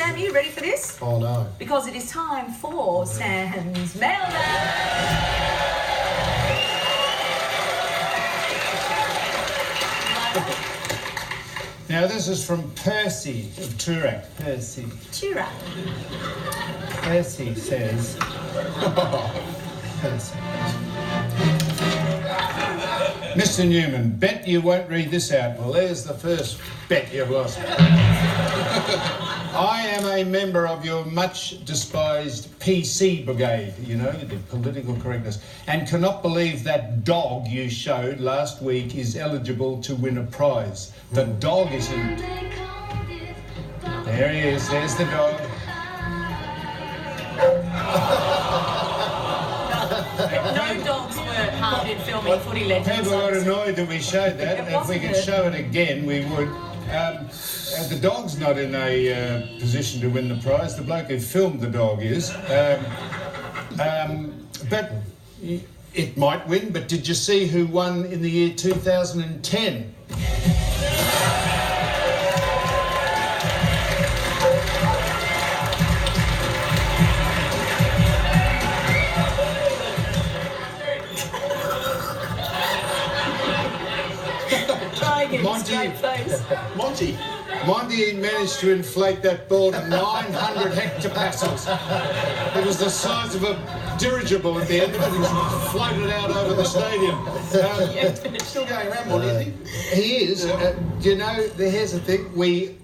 Sam, are you ready for this? Oh no. Because it is time for Sam's mailbag. Now this is from Percy of Toorak. Percy says... Percy. Mr. Newman, bet you won't read this out. Well, there's the first bet you've lost. I am a member of your much despised PC brigade, you know, the political correctness, and cannot believe that dog you showed last week is eligible to win a prize. The dog isn't. There he is, there's the dog. No dogs were harmed in filming Footy Legends. People got annoyed that we showed that. If we could show it again, we would. The dog's not in a position to win the prize. The bloke who filmed the dog is. But it might win. But did you see who won in the year 2010? Monty managed to inflate that ball to 900 hectopascals. It was the size of a dirigible at the end of it. He floated out over the stadium. Still going around, Monty, isn't he? He is. You know, here's the thing. We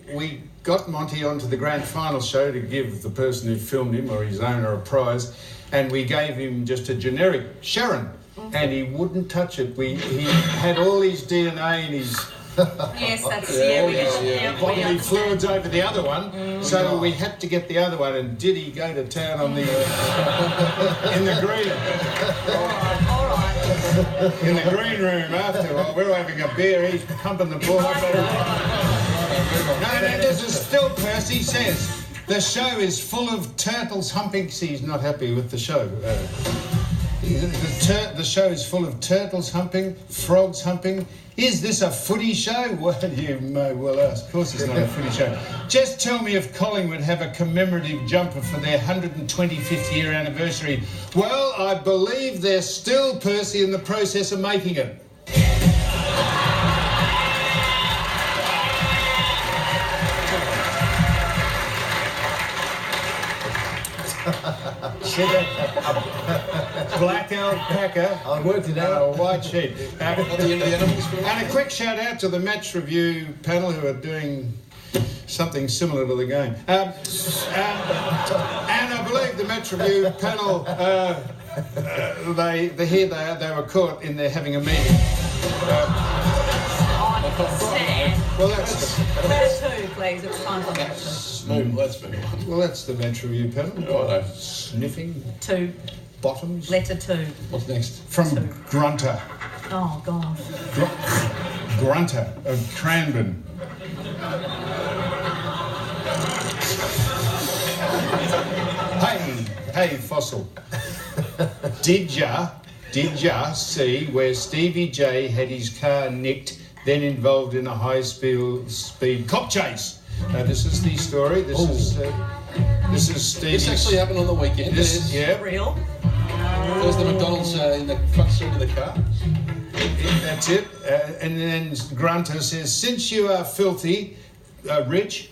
got Monty onto the grand final show to give the person who filmed him or his owner a prize, and we gave him just a generic Sharon, and he wouldn't touch it. He had all his DNA and his... Yes, that's bodily fluids over the other one, so we had to get the other one. And did he go to town on the in the green? All right. In the green room after we're having a beer, he's pumping the ball up. No, this is still Percy says the show is full of turtles humping. See, he's not happy with the show. The show is full of turtles humping, frogs humping. Is this a footy show? Well, you may well ask. Of course it's not a footy show. Just tell me if Collingwood have a commemorative jumper for their 125th year anniversary. Well, I believe they're still, Percy, in the process of making it. Black alpaca. I worked it out. A white sheep. And a quick shout out to the match review panel who are doing something similar to the game. And I believe the match review panel, they were caught in there having a meeting. Well, that's two, please. It's time for that. Let's move on. Well, that's the match review panel. Sniffing. Two. Bottoms. Letter 2. What's next? From Grunter. Oh, God. Grunter of Cranbourne. Hey, Fossil. Did ya see where Stevie J had his car nicked, then involved in a high-speed cop chase? Now, this is the story. This is Stevie's... This actually happened on the weekend. Yeah. Real? There's the McDonald's in the front seat of the car. That's it. And then Grunter says, since you are filthy rich,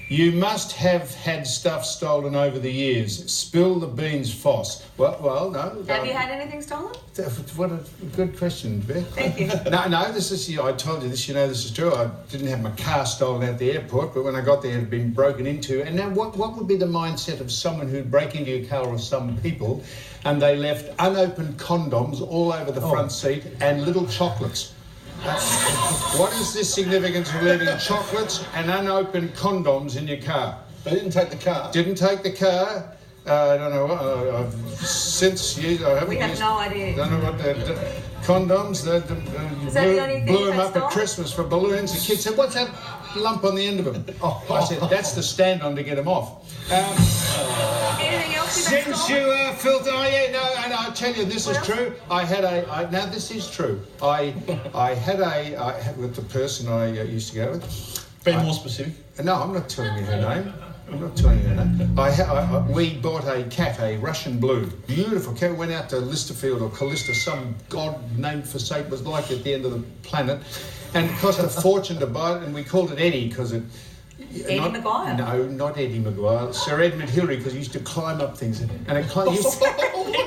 you must have had stuff stolen over the years. Spill the beans, Foss. Well, no. Have you had anything stolen? What a good question, Beth. Thank you. No, this is, I told you this, this is true. I didn't have my car stolen at the airport, but when I got there, it had been broken into. And now what would be the mindset of someone who'd break into your car, or some people, and they left unopened condoms all over the front seat and little chocolates? What is the significance of leaving chocolates and unopened condoms in your car? They didn't take the car. Didn't take the car. I don't know. I've since used. We have no idea. Don't know what the condoms. Blew them up at Christmas for balloons. The kid said, "What's that lump on the end of them?" I said, "That's the stand-on to get them off." Anything else? Since you filter, oh yeah, no, and I tell you, this is true. I had now this is true. I had with the person I used to go with. Be more specific. No, I'm not telling you her name. I'm not telling you her name. We bought a cat, a Russian blue, beautiful cat. Went out to Listerfield or Callista, some god named for sake was like at the end of the planet, and it cost a fortune to buy it. And we called it Eddie because it. Eddie Maguire? No, not Eddie Maguire. Sir Edmund Hillary, because he used to climb up things. And it climbed...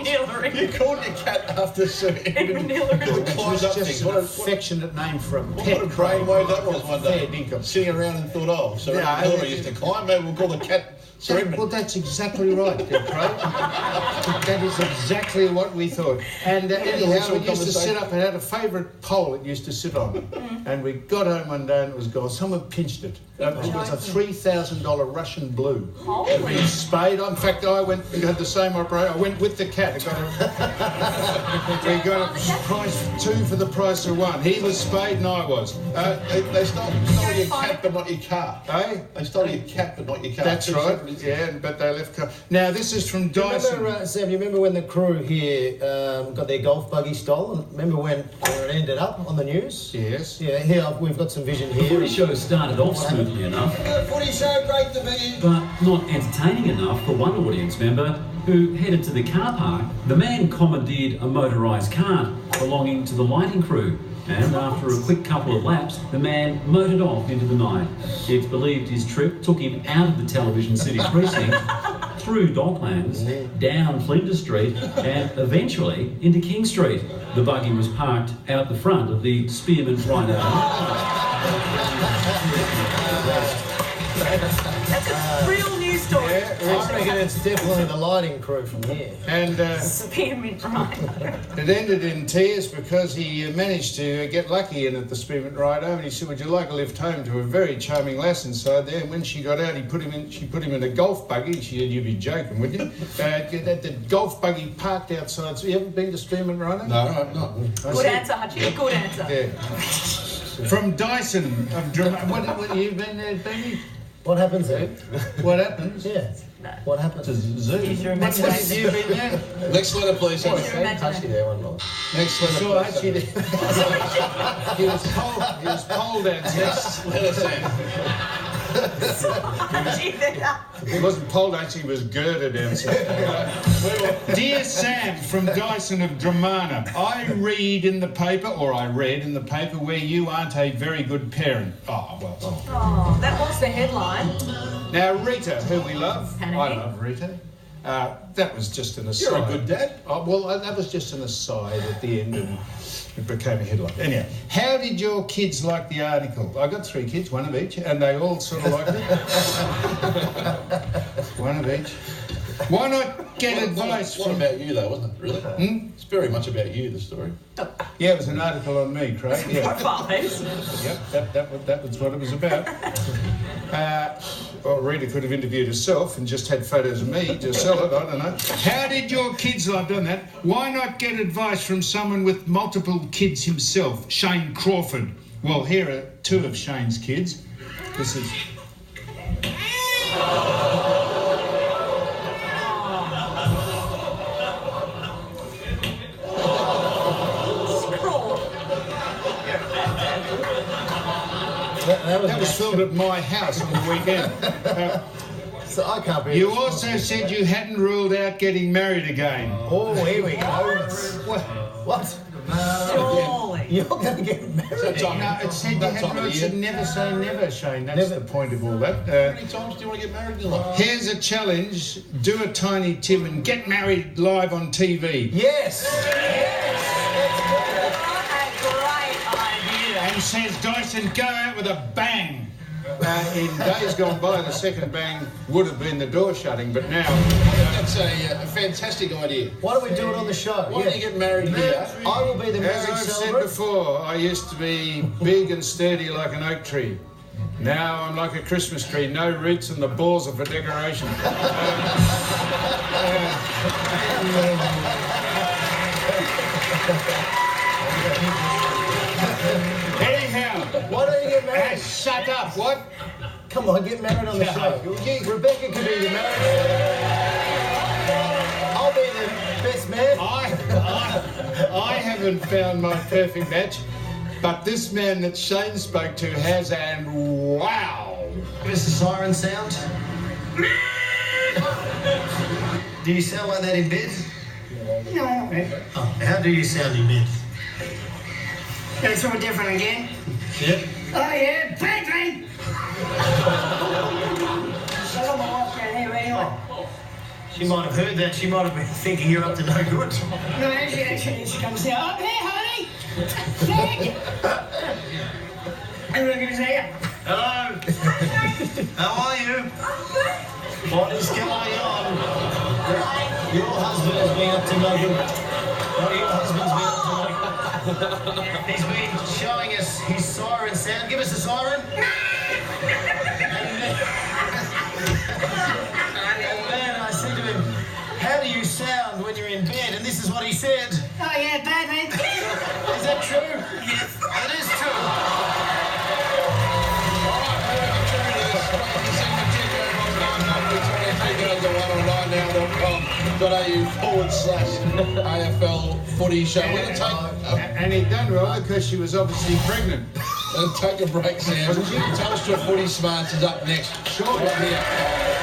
Hillary. You called your cat after Sir Edmund Hillary. It was just an affectionate name for a pet. What a brainwave that was one day. Fair dinkum. Sitting around and thought, oh, Sir Edmund Hillary used to climb, maybe we'll call the cat Sir Edmund. Well, that's exactly right, Craig. That is exactly what we thought. And anyhow, it used to sit up, it had a favourite pole it used to sit on. And we got home one day and it was gone. Someone pinched it. It was a $3,000 Russian blue. Holy. It was spayed. In fact, I went, we had the same operation. I went with the cat. We got a price 2 for the price of 1. He was spayed and I was. They stole your cat, but not your car. Eh? They stole your cat, but not your car. That's right. Yeah, but they left car. Now, this is from Dyson. Remember, Sam, you remember when the crew here got their golf buggy stolen? Remember where it ended up on the news? Yes. Yeah, here we've got some vision The here. footy show started off smoothly enough, Footy show, great to be. but not entertaining enough for one audience member who headed to the car park. The man commandeered a motorised cart belonging to the lighting crew, and after a quick couple of laps, the man motored off into the night. It's believed his trip took him out of the Television City precinct, through Docklands, down Flinders Street, and eventually into King Street. The buggy was parked out the front of the Spearmint Rhino. That's a real news story. I reckon it's definitely the lighting crew from here. And Spearmint Rhino. it ended in tears because he managed to get lucky in at the Spearmint ride home. And he said, "Would you like a lift home to a very charming lass inside there?" And when she got out, she put him in a golf buggy. She said, "You'd be joking, would you?" The golf buggy parked outside. So you ever been to Spearmint Rhino? No, I'm not. Good answer, Hutchie. Good answer. Yeah. From Dyson of what you been there, Benny? What happens there? What happens? Yeah. What happens? Zoo. Use your What have imagination. you been there? Next letter, please. Use your Touchy imagination. there, one more. Next letter, So please. actually, he was poll dancing. Letter, Sam. He wasn't pole dancing, he was girder dancing. Dear Sam from Dyson of Dramana, I read in the paper, or I read in the paper, where you aren't a very good parent. Oh, well. Oh, that was the headline. Now, Rita, who we love, Panicky. I love Rita. That was just an aside. You're a good dad. Oh, well, that was just an aside at the end, and it became a headline. Anyhow, how did your kids like the article? I got 3 kids, 1 of each, and they all sort of liked it. 1 of each. Why not get advice What from... about you, though, wasn't it? Really? It's very much about you, the story. Yeah, it was an article on me, Craig. Yeah. Profiles. Yep, that was what it was about. Well, Rita could have interviewed herself and just had photos of me to sell it, I don't know. How did your kids like done that? Why not get advice from someone with multiple kids himself, Shane Crawford? Well, here are 2 of Shane's kids. This is... That was filmed at my house on the weekend. So I can't be. You also said you hadn't ruled out getting married again. Oh, here we go. What? Surely. You're going to get married? No, it said you hadn't ruled. It said never say never, Shane. That's the point of all that. How many times do you want to get married in your life? Here's a challenge. Do a Tiny Tim and get married live on TV. Yes. What a great idea. And says Dyson, go out with a bang. In days gone by, the second bang would have been the door shutting, but now... That's a fantastic idea. Why don't we do it on the show? Why don't you get married here? I will be the As marriage I've said celebrant. before, I used to be big and sturdy like an oak tree. Now I'm like a Christmas tree, no roots and the balls are for decoration. Anyhow, Why don't you get married? shut up, what? Come on, get married on the show. Rebecca could be your marriage. haven't found my perfect match, but this man that Shane spoke to has, and wow. Give us a siren sound. Do you sound like that in bed? No. Oh, how do you sound in bed? That's all different again. Yep. Oh yeah, Patrick! Shut up, I'll walk down here anyway. She might have heard that. She might have been thinking you're up to no good. No, she comes down. Up here, honey! Dad! I'm looking at you. Hello. How are you? What is going on? Your husband has been up to no good. What your husband's been up to no good. He's been showing us his siren sound. Give us a siren. And then I said to him, how do you sound when you're in bed? And this is what he said. Oh yeah, bad man. Is that true? Yes. It is true. AFL Footy Show. We're going to take And he done right because she was obviously pregnant. a break, Sam. Telstra Footy Smarts is up next. Sure. Right here.